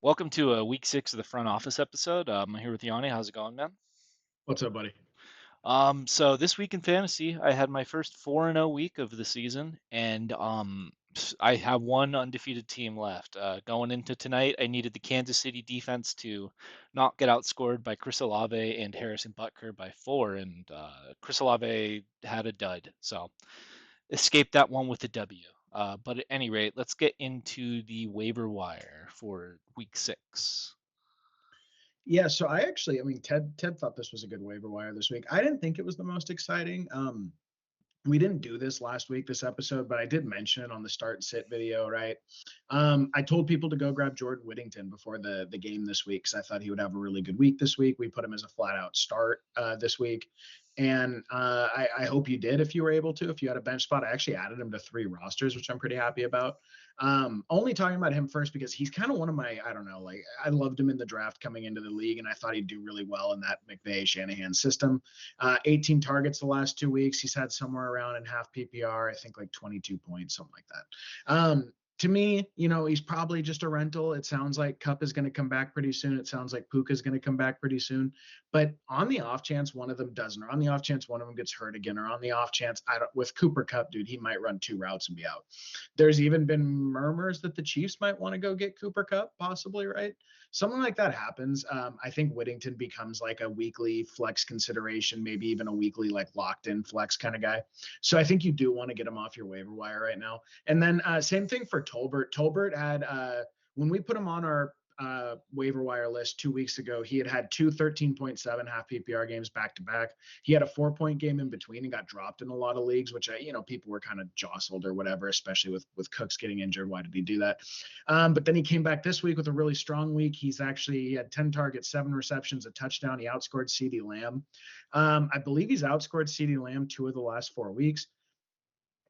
Welcome to week 6 of the front office episode. I'm here with Yanni. How's it going, man? What's up, buddy? So this week in fantasy, I had my first 4-0 week of the season, and I have one undefeated team left. Going into tonight, I needed the Kansas City defense to not get outscored by Chris Olave and Harrison Butker by 4, and Chris Olave had a dud, so escaped that one with a W. But at any rate, let's get into the waiver wire for week 6. Yeah, so I mean, Ted thought this was a good waiver wire this week. I didn't think it was the most exciting. We didn't do this last week, this episode, but I did mention it on the start and sit video, right? I told people to go grab Jordan Whittington before the game this week because I thought he would have a really good week this week. We put him as a flat out start this week. And I hope you did if you were able to. If you had a bench spot, I actually added him to 3 rosters, which I'm pretty happy about. Only talking about him first because he's kind of one of my, I don't know, like I loved him in the draft coming into the league, and I thought he'd do really well in that McVay Shanahan system. 18 targets the last 2 weeks. He's had somewhere around in half PPR, I think like 22 points, something like that. To me, he's probably just a rental. It sounds like Cup is going to come back pretty soon. It sounds like Puka is going to come back pretty soon. But on the off chance one of them doesn't, or on the off chance one of them gets hurt again, or on the off chance, with Cooper Cup, dude, he might run 2 routes and be out. There's even been murmurs that the Chiefs might want to go get Cooper Cup, possibly, right? Something like that happens. I think Whittington becomes like a weekly flex consideration, maybe even a weekly like locked in flex kind of guy. So I think you do want to get him off your waiver wire right now. And then same thing for Tolbert. Tolbert had when we put him on our waiver wire list 2 weeks ago, he had two 13.7 half PPR games back to back. He had a 4 point game in between and got dropped in a lot of leagues, which people were kind of jostled or whatever, especially with Cooks getting injured. Why did he do that? But then he came back this week with a really strong week. He had 10 targets, 7 receptions, a touchdown. He outscored CeeDee Lamb. I believe he's outscored CeeDee Lamb 2 of the last 4 weeks.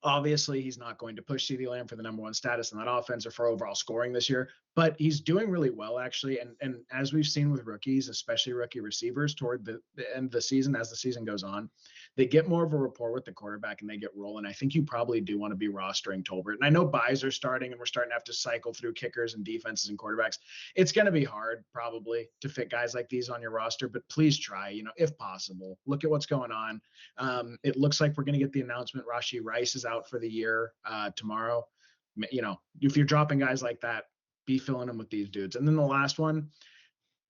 Obviously, he's not going to push CeeDee Lamb for the number one status in that offense or for overall scoring this year, but he's doing really well, actually. And as we've seen with rookies, especially rookie receivers toward the end of the season, as the season goes on, they get more of a rapport with the quarterback and they get rolling. I think you probably do want to be rostering Tolbert. And I know buys are starting and we're starting to have to cycle through kickers and defenses and quarterbacks. It's going to be hard, probably, to fit guys like these on your roster, but please try, if possible. Look at what's going on. It looks like we're going to get the announcement Rashee Rice is out for the year tomorrow. If you're dropping guys like that, be filling them with these dudes. And then the last one,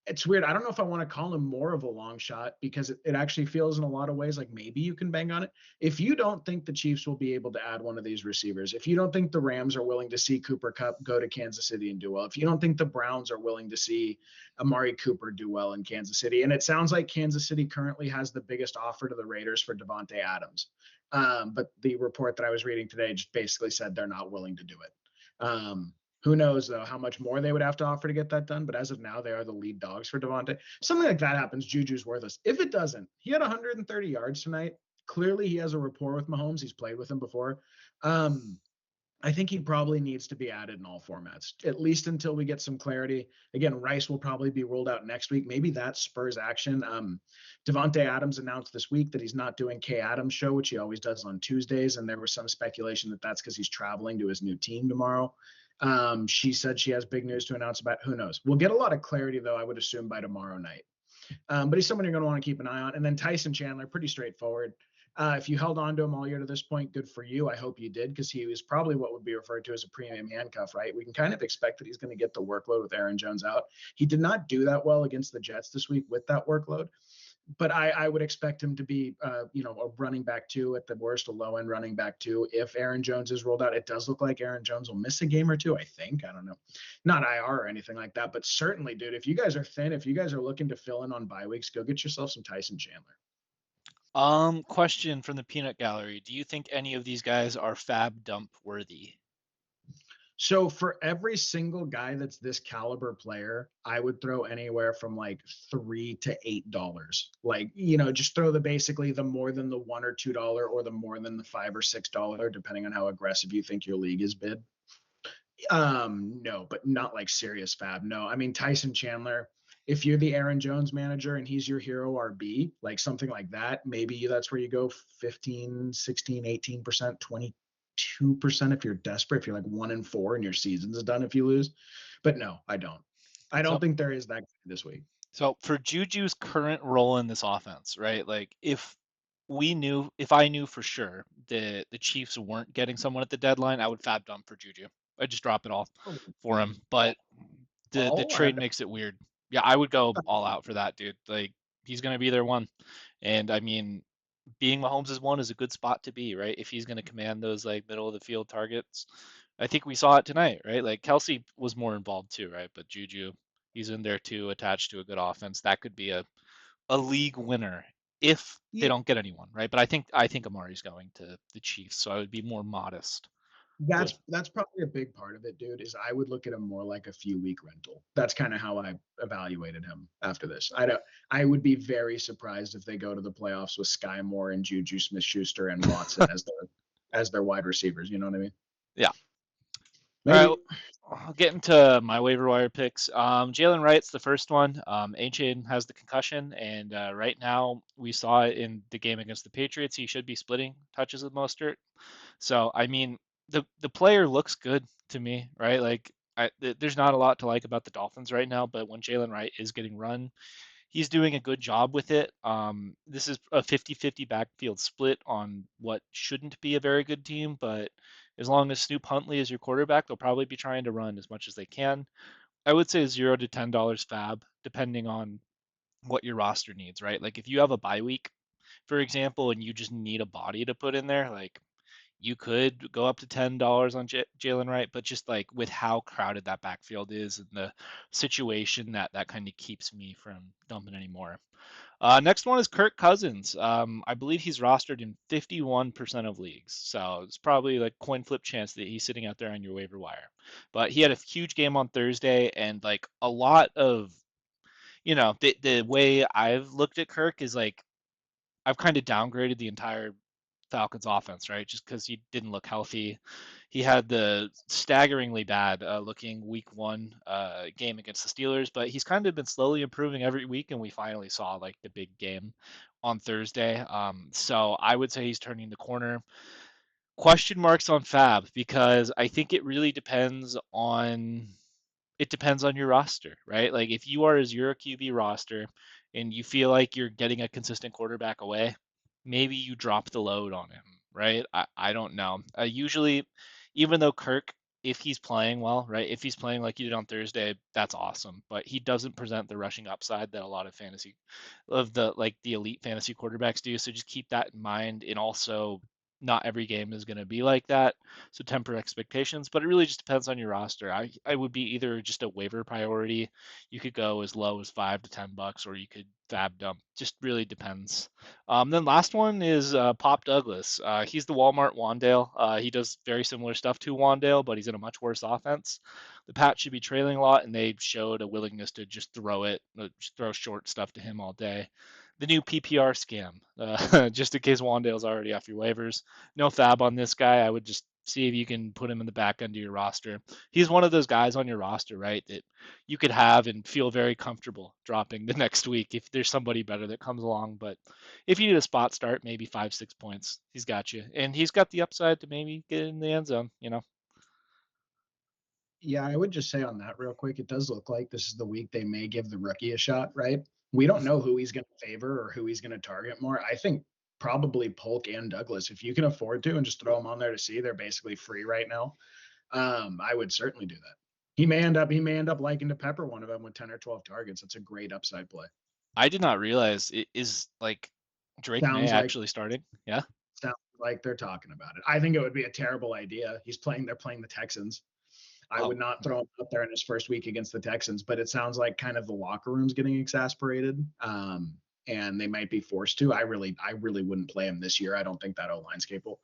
it's weird. I don't know if I want to call him more of a long shot because it actually feels in a lot of ways like maybe you can bang on it. If you don't think the Chiefs will be able to add one of these receivers, if you don't think the Rams are willing to see Cooper Cup go to Kansas City and do well, if you don't think the Browns are willing to see Amari Cooper do well in Kansas City, and it sounds like Kansas City currently has the biggest offer to the Raiders for Devontae Adams. But the report that I was reading today just basically said they're not willing to do it. Who knows, though, how much more they would have to offer to get that done. But as of now, they are the lead dogs for Devontae. Something like that happens, Juju's worthless. If it doesn't, he had 130 yards tonight. Clearly, he has a rapport with Mahomes. He's played with him before. I think he probably needs to be added in all formats, at least until we get some clarity. Again, Rice will probably be rolled out next week. Maybe that spurs action. Devontae Adams announced this week that he's not doing Kay Adams' show, which he always does on Tuesdays. And there was some speculation that that's because he's traveling to his new team tomorrow. She said she has big news to announce about. Who knows? We'll get a lot of clarity, though, I would assume, by tomorrow night. But he's someone you're going to want to keep an eye on. And then Tyson Chandler, pretty straightforward. If you held on to him all year to this point, good for you. I hope you did, because he was probably what would be referred to as a premium handcuff, right? We can kind of expect that he's going to get the workload with Aaron Jones out. He did not do that well against the Jets this week with that workload, but I would expect him to be, a running back two at the worst, a low end running back two. If Aaron Jones is rolled out, it does look like Aaron Jones will miss a game or two. I think, I don't know, not IR or anything like that, but certainly, dude, if you guys are thin, if you guys are looking to fill in on bye weeks, go get yourself some Tyson Chandler. Question from the peanut gallery. Do you think any of these guys are fab dump worthy? So for every single guy that's this caliber player, I would throw anywhere from like $3 to $8. Like, just throw basically the more than the $1 or $2 or the more than the $5 or $6, depending on how aggressive you think your league is bid. No, but not like serious fab. No, I mean Tyson Chandler. If you're the Aaron Jones manager and he's your hero RB, like something like that, maybe that's where you go 15, 16, 18%, 22% if you're desperate, if you're like 1-4 and your season's done if you lose. But no, I don't. I don't So think there is that this week. so for Juju's current role in this offense, right? Like if I knew for sure the Chiefs weren't getting someone at the deadline, I would fab dump for Juju. I'd just drop it all Oh, for him. all, But the all I, trade makes it weird. Yeah, I would go all out for that dude. Like he's gonna be their one. And I mean, being Mahomes' one is a good spot to be, right? If he's gonna command those like middle of the field targets. I think we saw it tonight, right? Like Kelsey was more involved too, right? But Juju, he's in there too, attached to a good offense. That could be a league winner if they yeah, don't get anyone, right? But I think Amari's going to the Chiefs, so I would be more modest with. that's probably a big part of it, dude. Is I would look at him more like a few week rental. That's kind of how I evaluated him after this. I would be very surprised if they go to the playoffs with Sky Moore and Juju Smith-Schuster and Watson as their wide receivers. You know what I mean? Yeah. All right. Maybe. I'll get into my waiver wire picks. Jalen Wright's the first one. A-Chain has the concussion, and right now we saw it in the game against the Patriots. He should be splitting touches with Mostert. So I mean, the player looks good to me, right? Like there's not a lot to like about the Dolphins right now, but when Jalen Wright is getting run, he's doing a good job with it. This is a 50-50 backfield split on what shouldn't be a very good team, but as long as Snoop Huntley is your quarterback, they'll probably be trying to run as much as they can. I would say $0 to $10 fab, depending on what your roster needs, right? Like if you have a bye week, for example, and you just need a body to put in there, like you could go up to $10 on Jalen Wright, but just like with how crowded that backfield is and the situation that kind of keeps me from dumping anymore. Next one is Kirk Cousins. I believe he's rostered in 51% of leagues, so it's probably like coin flip chance that he's sitting out there on your waiver wire. But he had a huge game on Thursday, and like a lot of the way I've looked at Kirk is like I've kind of downgraded the entire Falcons offense, right? Just because he didn't look healthy. He had the staggeringly bad looking week one game against the Steelers, but he's kind of been slowly improving every week, and we finally saw like the big game on Thursday. So I would say he's turning the corner. Question marks on Fab because I think it depends on your roster, right? Like if you are a zero QB roster and you feel like you're getting a consistent quarterback away, maybe you drop the load on him, right? I don't know. Usually, even though Kirk, if he's playing well, right? If he's playing like he did on Thursday, that's awesome. But he doesn't present the rushing upside that a lot of the elite fantasy quarterbacks do. So just keep that in mind. And also, not every game is going to be like that. So temper expectations, but it really just depends on your roster. I would be either just a waiver priority. You could go as low as $5 to $10, or you could fab dump. Just really depends. Then last one is Pop Douglas. He's the Walmart Wandale. He does very similar stuff to Wandale, but he's in a much worse offense. The Pats should be trailing a lot, and they showed a willingness to just just throw short stuff to him all day. The new PPR scam, just in case Wandale's already off your waivers. No fab on this guy. I would just see if you can put him in the back end of your roster. He's one of those guys on your roster, right, that you could have and feel very comfortable dropping the next week if there's somebody better that comes along. But if you need a spot start, maybe 5, 6 points, he's got you, and he's got the upside to maybe get in the end zone. Yeah, I would just say on that real quick, it does look like this is the week they may give the rookie a shot, right? We don't know who he's going to favor or who he's going to target more. I think probably Polk and Douglas, if you can afford to and just throw them on there to see, they're basically free right now. I would certainly do that. He may end up liking to pepper one of them with 10 or 12 targets. That's a great upside play. I did not realize it is like Drake May Sounds like actually starting. Yeah. sounds like they're talking about it. I think it would be a terrible idea. They're playing the Texans. I Oh, would not throw him out there in his first week against the Texans, but it sounds like kind of the locker room's getting exasperated. And they might be forced to. I really wouldn't play him this year. I don't think that O line's capable.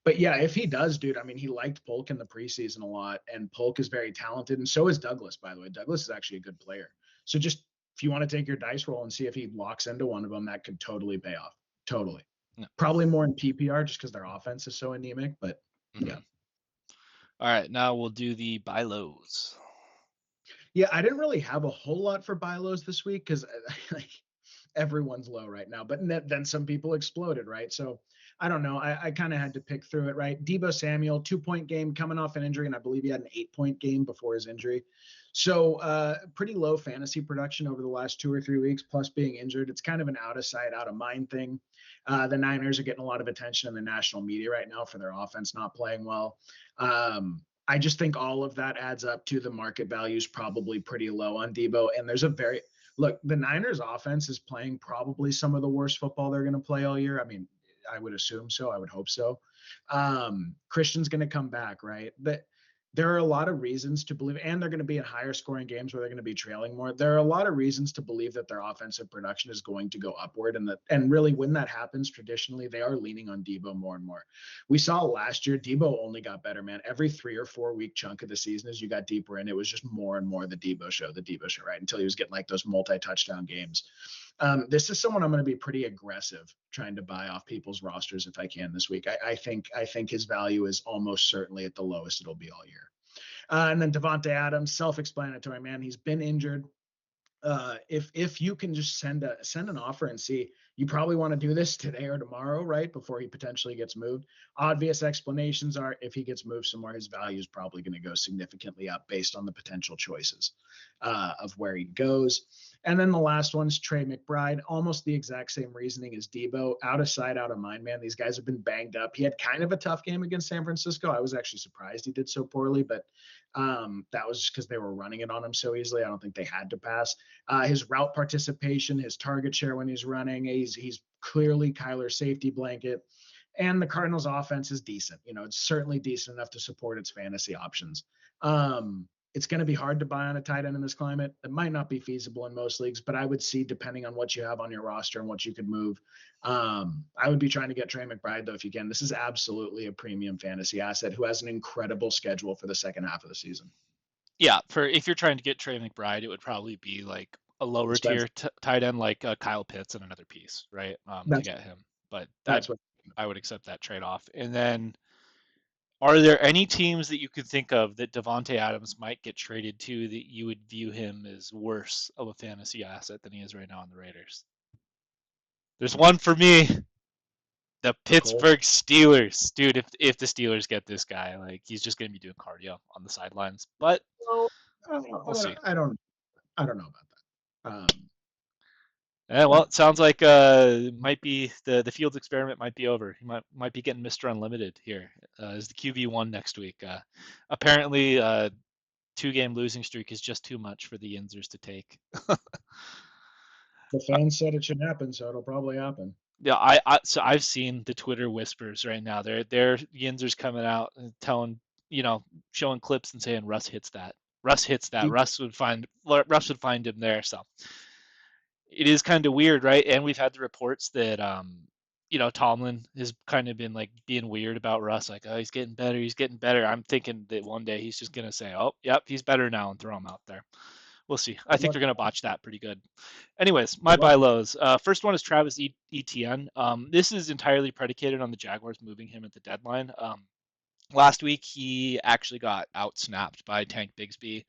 But yeah, if he does, dude, I mean, he liked Polk in the preseason a lot, and Polk is very talented, and so is Douglas, by the way. Douglas is actually a good player. So just if you want to take your dice roll and see if he locks into one of them, that could totally pay off. Totally. no. Probably more in PPR just because their offense is so anemic, but yeah. Mhm. All right, now we'll do the buy lows. Yeah, I didn't really have a whole lot for buy lows this week because like everyone's low right now. But then some people exploded, right? So I don't know. I kind of had to pick through it, right? Debo Samuel, 2 point game coming off an injury, and I believe he had an 8 point game before his injury. So pretty low fantasy production over the last 2 or 3 weeks, plus being injured. It's kind of an out of sight, out of mind thing. The Niners are getting a lot of attention in the national media right now for their offense not playing well. I just think all of that adds up to the market value is probably pretty low on Debo. And there's a very look, the Niners offense is playing probably some of the worst football they're going to play all year. I mean, I would assume so. I would hope so. Christian's going to come back, right? But there are a lot of reasons to believe, and they're going to be in higher scoring games where they're going to be trailing more. There are a lot of reasons to believe that their offensive production is going to go upward, and really when that happens, traditionally they are leaning on Debo more and more. We saw last year Debo only got better, man. Every 3 or 4 week chunk of the season, as you got deeper in, it was just more and more the Debo show, right? Until he was getting like those multi-touchdown games. This is someone I'm going to be pretty aggressive trying to buy off people's rosters if I can this week. I think his value is almost certainly at the lowest it'll be all year. And then Devonte Adams, self-explanatory, man. He's been injured. If you can just send an offer and see, you probably want to do this today or tomorrow, right, before he potentially gets moved. Obvious explanations are if he gets moved somewhere, his value is probably going to go significantly up based on the potential choices of where he goes. And then the last one's Trey McBride, almost the exact same reasoning as Debo. Out of sight, out of mind, man. These guys have been banged up. He had kind of a tough game against San Francisco. I was actually surprised he did so poorly, but that was just because they were running it on him so easily. I don't think they had to pass. His route participation, his target share when he's running, he's clearly Kyler's safety blanket. And the Cardinals' offense is decent. It's certainly decent enough to support its fantasy options. It's going to be hard to buy on a tight end in this climate. It might not be feasible in most leagues, but I would see, depending on what you have on your roster and what you could move, I would be trying to get Trey McBride, though, if you can. This is absolutely a premium fantasy asset who has an incredible schedule for the second half of the season. Yeah, for if you're trying to get Trey McBride, it would probably be like a lower tier Expensive. tight end like Kyle Pitts and another piece, right? To That's get him, but that that's what. I would accept that trade off. And then, are there any teams that you could think of that Devonte Adams might get traded to that you would view him as worse of a fantasy asset than he is right now on the Raiders? There's one for me. The The Colts. Pittsburgh Steelers, dude. If the Steelers get this guy, like he's just gonna be doing cardio on the sidelines. But Well, we'll see. I don't know about that. Yeah, well, Uh, it sounds like might be the Fields experiment might be over. He might be getting Mr. Unlimited here as the QB1 next week. Apparently, 2 game losing streak is just too much for the Yinzers to take. the fans said it should happen, so it'll probably happen. Yeah, so I've seen the Twitter whispers right now. They're Yinzers coming out and telling, showing clips and saying Russ hits that. Russ hits that. Deep, Russ would find him there. So it is kind of weird, right? And we've had the reports that Tomlin has kind of been like being weird about Russ, like, oh, he's getting better, he's getting better. I'm thinking that one day he's just gonna say, oh, yep, he's better now, and throw him out there. We'll see. I good think luck. they're gonna botch that pretty good. Anyways, my Good luck. buy lows. First one is Travis Etienne. This is entirely predicated on the Jaguars moving him at the deadline. Last week he actually got out snapped by Tank Bigsby,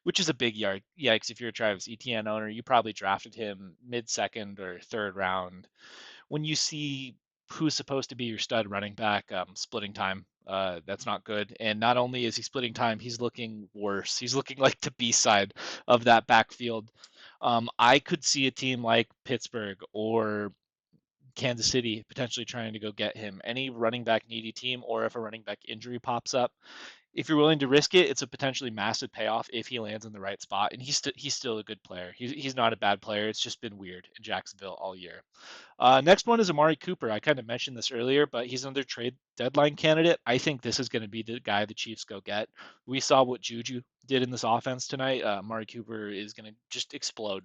which is a big yikes. If you're a Travis Etienne owner, you probably drafted him mid-second or third round. When you see who's supposed to be your stud running back splitting time, that's not good. And not only is he splitting time, he's looking worse. He's looking like the B side of that backfield. I could see a team like Pittsburgh or Kansas City potentially trying to go get him. Any running back needy team, or if a running back injury pops up, if you're willing to risk it, it's a potentially massive payoff if he lands in the right spot. And he's still a good player. He's not a bad player. It's just been weird in Jacksonville all year. Next one is Amari Cooper. I kind of mentioned this earlier, but he's another trade deadline candidate. I think this is going to be the guy the Chiefs go get. We saw what Juju did in this offense tonight. Amari Cooper is going to just explode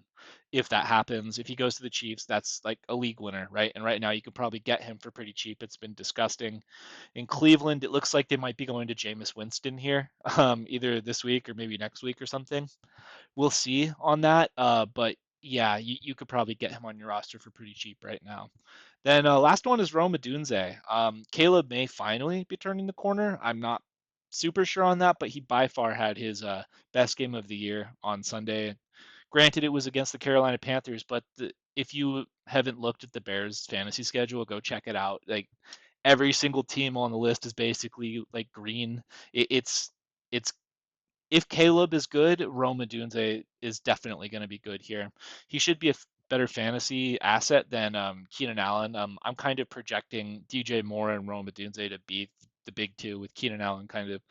if that happens. If he goes to the Chiefs, that's like a league winner, right? And right now you could probably get him for pretty cheap. It's been disgusting. In Cleveland, it looks like they might be going to Jameis Winston here, either this week or maybe next week or something. We'll see on that. But yeah, you could probably get him on your roster for pretty cheap right now. Then last one is Roma Dunze. Caleb may finally be turning the corner. I'm not super sure on that, but he by far had his best game of the year on Sunday. Granted, it was against the Carolina Panthers, but if you haven't looked at the Bears fantasy schedule, go check it out. Like every single team on the list is basically like green. It's if Caleb is good, Roma Dunze is definitely going to be good here. He should be a better fantasy asset than Keenan Allen. I'm kind of projecting DJ Moore and Roma Dunze to be the big two, with Keenan Allen kind of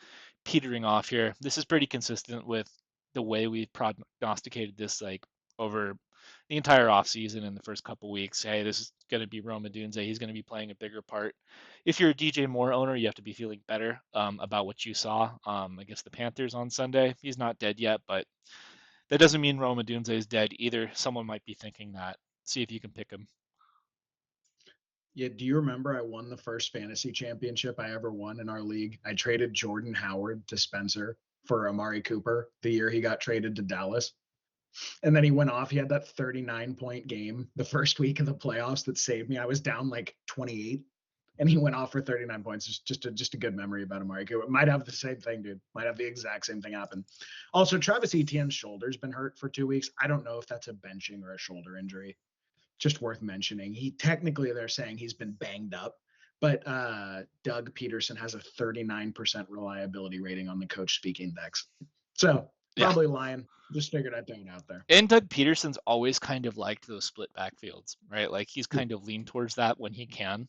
petering off here. This is pretty consistent with the way we've prognosticated this like over the entire offseason in the first couple weeks. Hey, this is going to be Roma Dunze. He's going to be playing a bigger part. If you're a DJ Moore owner, you have to be feeling better about what you saw against the Panthers on Sunday. He's not dead yet, but that doesn't mean Roma Dunze is dead either. Someone might be thinking that. See if you can pick him. Yeah, do you remember I won the first fantasy championship I ever won in our league? I traded Jordan Howard to Spencer for Amari Cooper the year he got traded to Dallas. And then he went off. He had that 39-point game the first week of the playoffs that saved me. I was down like 28, and he went off for 39 points. Just a good memory about Amari Cooper. Might have the same thing, dude. Might have the exact same thing happen. Also, Travis Etienne's shoulder's been hurt for 2 weeks. I don't know if that's a benching or a shoulder injury. Just worth mentioning. He technically, they're saying he's been banged up, but Doug Peterson has a 39% reliability rating on the coach speak index. So Yeah. probably lying. Just figured I'd throw it out there. And Doug Peterson's always kind of liked those split backfields, right? Like he's Yeah. kind of leaned towards that when he can.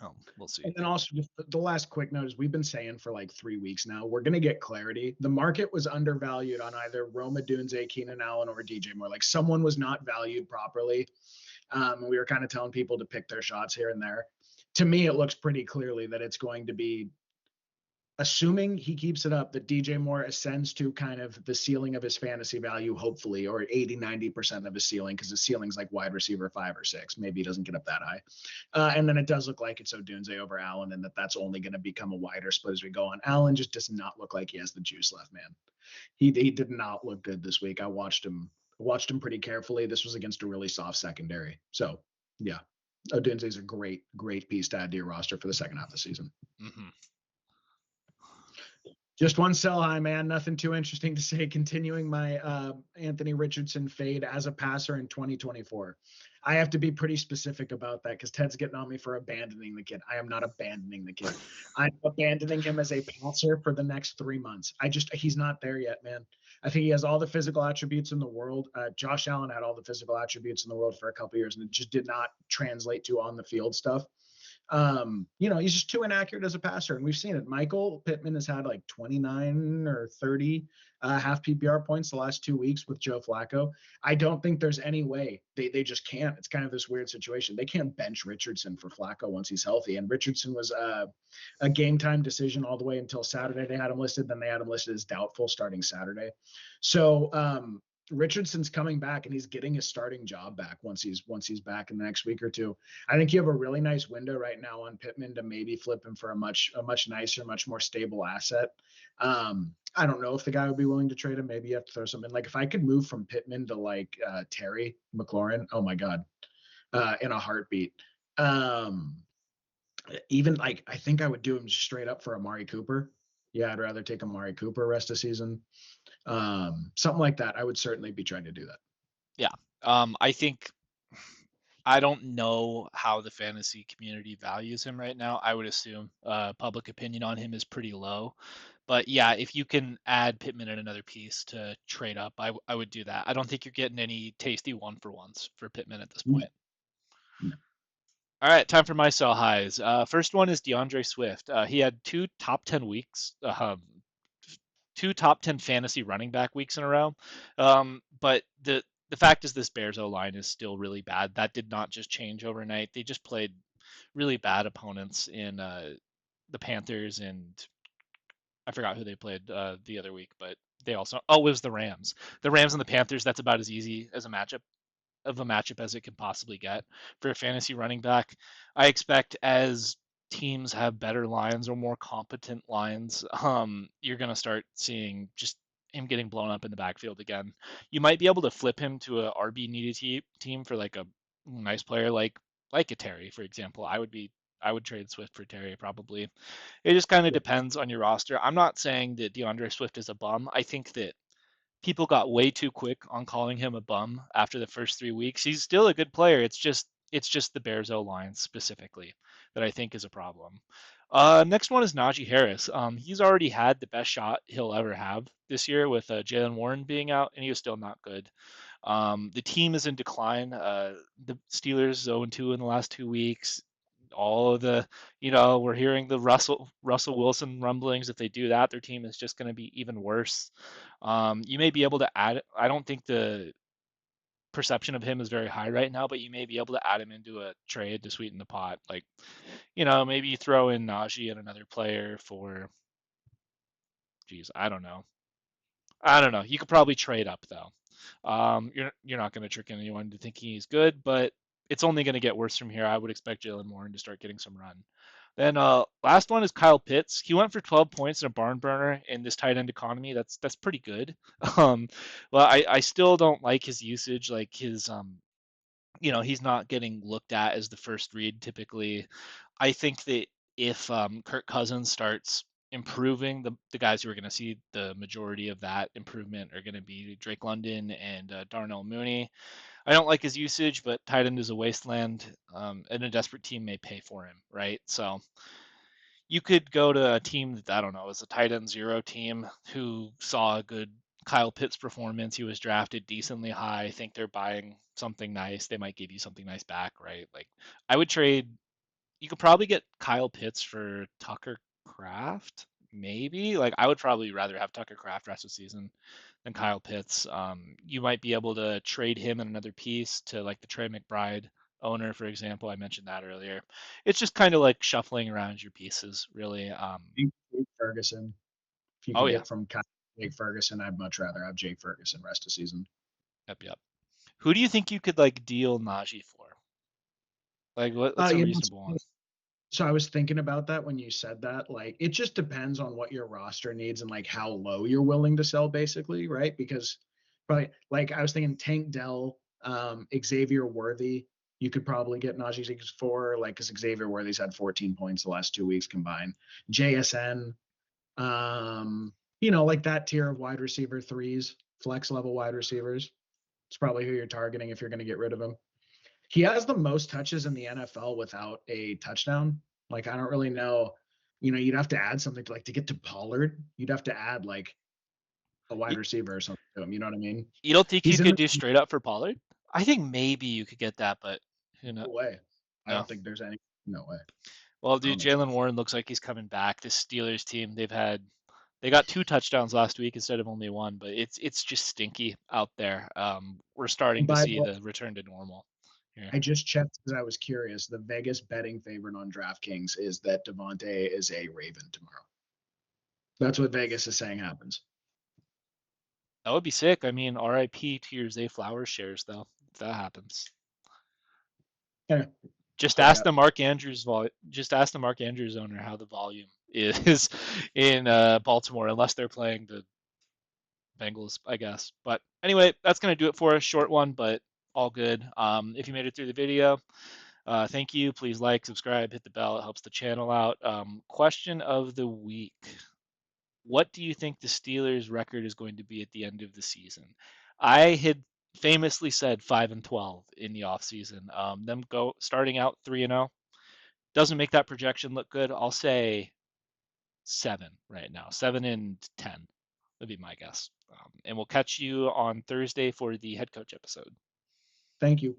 Oh, we'll see. And then also just the last quick note is we've been saying for like 3 weeks now, we're going to get clarity. The market was undervalued on either Roma Dunze, Keenan Allen, or DJ Moore. Like someone was not valued properly. We were kind of telling people to pick their shots here and there. To me, it looks pretty clearly that it's going to be, assuming he keeps it up, that DJ Moore ascends to kind of the ceiling of his fantasy value, hopefully, or 80-90% of his ceiling, because his ceiling's like wide receiver 5 or 6. Maybe he doesn't get up that high. And then it does look like it's Odunze over Allen, and that's only going to become a wider split as we go on. Allen just does not look like he has the juice left, man. He did not look good this week. I watched him pretty carefully. This was against a really soft secondary. So, yeah. Odunze is a great piece to add to your roster for the second half of the season. Mm-hmm. Just one sell high, man. Nothing too interesting to say. Continuing my Anthony Richardson fade as a passer in 2024. I have to be pretty specific about that because Ted's getting on me for abandoning the kid. I am not abandoning the kid. I'm abandoning him as a passer for the next 3 months. He's not there yet, man. I think he has all the physical attributes in the world. Josh Allen had all the physical attributes in the world for a couple years, and it just did not translate to on the field stuff. He's just too inaccurate as a passer, and we've seen it. Michael Pittman has had like 29 or 30 half PPR points the last 2 weeks with Joe Flacco. I don't think there's any way they just can't. It's kind of this weird situation. They can't bench Richardson for Flacco once he's healthy, and Richardson was a game time decision all the way until Saturday. They had him listed, then they had him listed as doubtful starting Saturday. So Richardson's coming back and he's getting his starting job back once he's back in the next week or two. I think you have a really nice window right now on Pittman to maybe flip him for a much nicer, much more stable asset. I don't know if the guy would be willing to trade him. Maybe you have to throw something. Like if I could move from Pittman to like Terry McLaurin, oh my God, in a heartbeat. Even like I think I would do him straight up for Amari Cooper. Yeah, I'd rather take Amari Cooper rest of season. Something like that. I would certainly be trying to do that. Yeah. I think I don't know how the fantasy community values him right now. I would assume public opinion on him is pretty low. But yeah, if you can add Pittman and another piece to trade up, I would do that. I don't think you're getting any tasty one-for-ones for Pittman at this point. No. All right, time for my sell highs. First one is DeAndre Swift. He had two top 10 weeks, two top 10 fantasy running back weeks in a row. But the fact is this Bears O-line is still really bad. That did not just change overnight. They just played really bad opponents in the Panthers, and I forgot who they played the other week, but they also it was the Rams. The Rams and the Panthers, that's about as easy as a matchup as it can possibly get for a fantasy running back. I expect as teams have better lines or more competent lines, you're going to start seeing just him getting blown up in the backfield again. You might be able to flip him to a RB needed team for like a nice player like a Terry, for example. I would trade Swift for Terry probably. It just kind of depends on your roster. I'm not saying that DeAndre Swift is a bum. I think that people got way too quick on calling him a bum after the first 3 weeks. He's still a good player. It's just It's just the Bears O line specifically that I think is a problem. Next one is Najee Harris. He's already had the best shot he'll ever have this year with Jalen Warren being out, and he was still not good. The team is in decline. The Steelers 0-2 in the last 2 weeks. All of the, we're hearing the Russell Wilson rumblings. If they do that, their team is just going to be even worse. You may be able to add. I don't think the perception of him is very high right now, but you may be able to add him into a trade to sweeten the pot. Like, maybe you throw in Najee and another player for, geez, I don't know. I don't know. You could probably trade up though. You're not going to trick anyone to think he's good, but it's only going to get worse from here. I would expect Jalen Warren to start getting some run. Then last one is Kyle Pitts. He went for 12 points in a barn burner in this tight end economy. That's pretty good. Um, well, I still don't like his usage. Like his he's not getting looked at as the first read typically. I think that if Kirk Cousins starts improving, the guys who are going to see the majority of that improvement are going to be Drake London and Darnell Mooney. I don't like his usage, but tight end is a wasteland, and a desperate team may pay for him, right? So you could go to a team that I don't know is a tight end zero team who saw a good Kyle Pitts performance. He was drafted decently high. I think they're buying something nice. They might give you something nice back, right? Like I would trade. You could probably get Kyle Pitts for Tucker Craft, maybe. Like I would probably rather have Tucker Craft rest of the season than Kyle Pitts. You might be able to trade him in another piece to like the Trey McBride owner, for example. I mentioned that earlier. It's just kind of like shuffling around your pieces, really. Jake Ferguson. If you Oh could yeah, get from Jake Ferguson, I'd much rather have Jake Ferguson rest of season. yep, yep. Who do you think you could like deal Najee for? Like what's a You know, reasonable one? so I was thinking about that when you said that. Like, it just depends on what your roster needs and like how low you're willing to sell, basically, right? Because probably like I was thinking Tank Dell, Xavier Worthy, you could probably get Najee for like because Xavier Worthy's had 14 points the last 2 weeks combined. JSN, like that tier of wide receiver threes, flex level wide receivers. It's probably who you're targeting if you're going to get rid of him. He has the most touches in the NFL without a touchdown. Like I don't really know. You'd have to add something to get to Pollard. You'd have to add like a wide You, receiver or something to him. You know what I mean? you don't think you He's in could the do straight up for Pollard? I think maybe you could get that, but who knows? no way. I No. don't think there's any no way. Well, I dude, don't think so. Jalen Warren looks like he's coming back. This Steelers team, they got two touchdowns last week instead of only one, but it's just stinky out there. We're And starting to by see the way, the return to normal here. I just checked because I was curious. The Vegas betting favorite on DraftKings is that Devontae is a Raven tomorrow. That's what Vegas is saying happens. That would be sick. I mean, RIP to your Zay Flowers shares though, if that happens. Yeah, Just so ask yeah. the Mark Andrews just ask the Mark Andrews owner how the volume is in Baltimore, unless they're playing the Bengals, I guess. But anyway, that's gonna do it for us. Short one, but all good. If you made it through the video, thank you. Please like, subscribe, hit the bell. It helps the channel out. Question of the week. What do you think the Steelers' record is going to be at the end of the season? I had famously said 5-12 in the offseason. Them go starting out 3-0 doesn't make that projection look good. I'll say 7 right now. 7-10 would be my guess. And we'll catch you on Thursday for the head coach episode. Thank you.